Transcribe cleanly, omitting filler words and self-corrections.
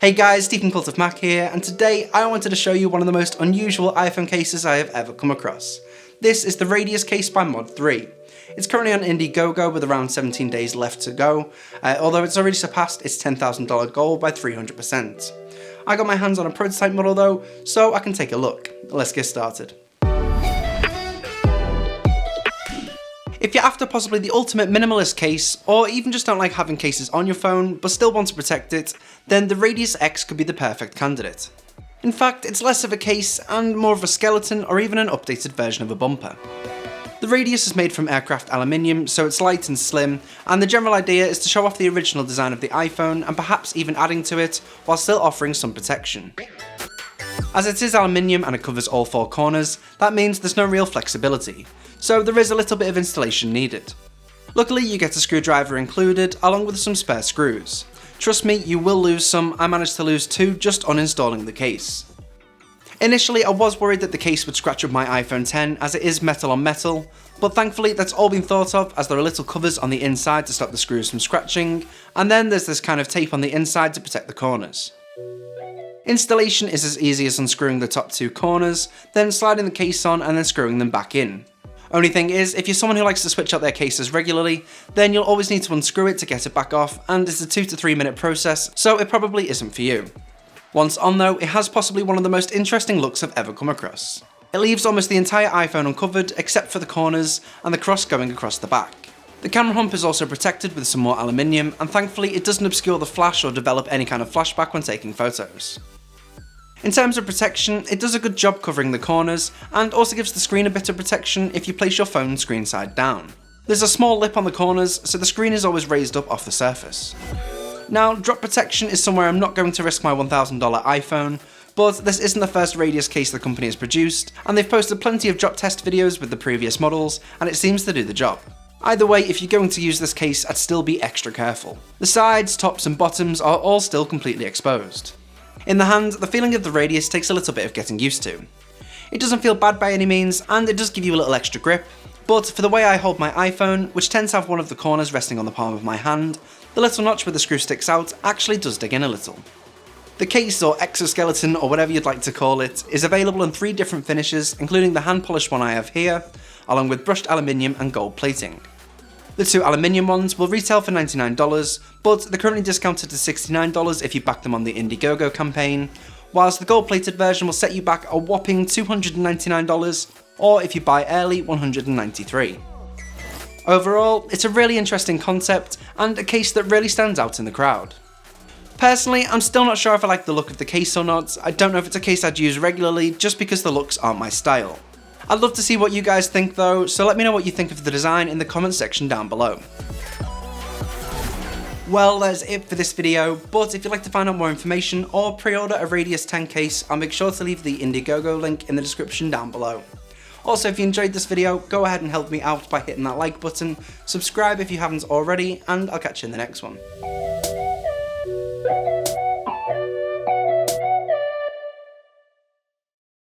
Hey guys, Stephen Cult of Mac here, and today I wanted to show you one of the most unusual iPhone cases I have ever come across. This is the Radius case by Mod-3. It's currently on Indiegogo with around 17 days left to go, although it's already surpassed its $10,000 goal by 300%. I got my hands on a prototype model though, so I can take a look. Let's get started. If you're after possibly the ultimate minimalist case, or even just don't like having cases on your phone but still want to protect it, then the Radius X could be the perfect candidate. In fact, it's less of a case and more of a skeleton or even an updated version of a bumper. The Radius is made from aircraft aluminium, so it's light and slim, and the general idea is to show off the original design of the iPhone and perhaps even adding to it while still offering some protection. As it is aluminium and it covers all four corners, that means there's no real flexibility, so there is a little bit of installation needed. Luckily you get a screwdriver included along with some spare screws. Trust me, you will lose some. I managed to lose two just uninstalling the case. Initially I was worried that the case would scratch up my iPhone X as it is metal on metal, but thankfully that's all been thought of as there are little covers on the inside to stop the screws from scratching, and then there's this kind of tape on the inside to protect the corners. Installation is as easy as unscrewing the top two corners, then sliding the case on and then screwing them back in. Only thing is, if you're someone who likes to switch out their cases regularly, then you'll always need to unscrew it to get it back off, and it's a 2 to 3 minute process, so it probably isn't for you. Once on though, it has possibly one of the most interesting looks I've ever come across. It leaves almost the entire iPhone uncovered except for the corners and the cross going across the back. The camera hump is also protected with some more aluminium, and thankfully it doesn't obscure the flash or develop any kind of flashback when taking photos. In terms of protection, it does a good job covering the corners, and also gives the screen a bit of protection if you place your phone screen side down. There's a small lip on the corners, so the screen is always raised up off the surface. Now, drop protection is somewhere I'm not going to risk my $1,000 iPhone, but this isn't the first Radius case the company has produced, and they've posted plenty of drop test videos with the previous models, and it seems to do the job. Either way, if you're going to use this case, I'd still be extra careful. The sides, tops and bottoms are all still completely exposed. In the hand, the feeling of the Radius takes a little bit of getting used to. It doesn't feel bad by any means, and it does give you a little extra grip, but for the way I hold my iPhone, which tends to have one of the corners resting on the palm of my hand, the little notch where the screw sticks out actually does dig in a little. The case, or exoskeleton, or whatever you'd like to call it, is available in 3 different finishes, including the hand polished one I have here, along with brushed aluminium and gold plating. The 2 aluminium ones will retail for $99, but they're currently discounted to $69 if you back them on the Indiegogo campaign, whilst the gold-plated version will set you back a whopping $299, or if you buy early, $193. Overall, it's a really interesting concept, and a case that really stands out in the crowd. Personally, I'm still not sure if I like the look of the case or not. I don't know if it's a case I'd use regularly, just because the looks aren't my style. I'd love to see what you guys think though, so let me know what you think of the design in the comment section down below. Well, that's it for this video, but if you'd like to find out more information or pre-order a Radius 10 case, I'll make sure to leave the Indiegogo link in the description down below. Also, if you enjoyed this video, go ahead and help me out by hitting that like button, subscribe if you haven't already, and I'll catch you in the next one.